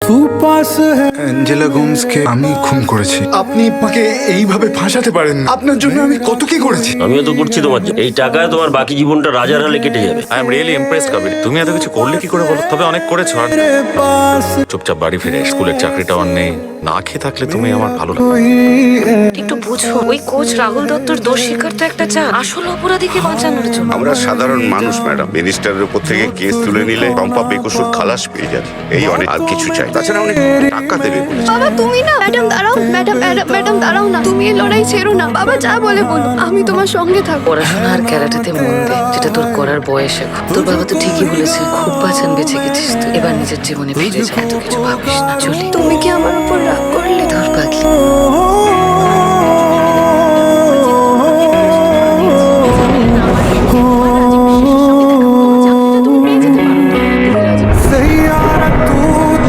Angela গোমসকে আমি খুন করেছি। আপনি আমাকে এইভাবে ফাঁসাতে পারেন না। আপনার জন্য আমি কত কি করেছি। আমিও তো করছি তোমার জন্য। এই টাকায় তোমার বাকি জীবনটা রাজার হালে কেটে যাবে। I am really impressed Kaveri. তুমি এত কিছু করলে কি করে বলো? তবে অনেক করেছো। আর চুপচাপ বাড়ি ফিরে স্কুলের চাকরিটাও আর নেই। না খেয়ে থাকলে তুমি আমার ভালো লাগে। একটু বুঝো, ওই কোচ রাহুল দত্তর দোষ স্বীকার তো একটা চা আসল অপরাধীকে বাঁচানোর জন্য। আমরা সাধারণ মানুষ ম্যাডাম, মিনিস্টারের উপর থেকে কেস তুলে নিলে টম্পা বেকসুর খালাস পেয়ে যাবে, এই অনেক। আর কিছু চাই, তাছাড়া অনেক টাকা দেবে বলেছে। বাবা তুমি না, ম্যাডাম দাঁড়াও, ম্যাডাম দাঁড়াও না, তুমি এই লড়াই ছেড়ো না। বাবা যা বলে বলো, আমি তোমার সঙ্গে থাকবো। পড়াশোনা আর ক্যারাটেতে মন দে, যেটা তোর করার বয়স এখন। তোর বাবা তো ঠিকই বলেছে, খুব বাঁচান বেঁচে গেছিস তুই। এবার নিজের জীবনে ফিরে যা, এত কিছু ভাবিস না। চলি, তুমি কি আমার উপর রাগ করলে? তোর পাগলি।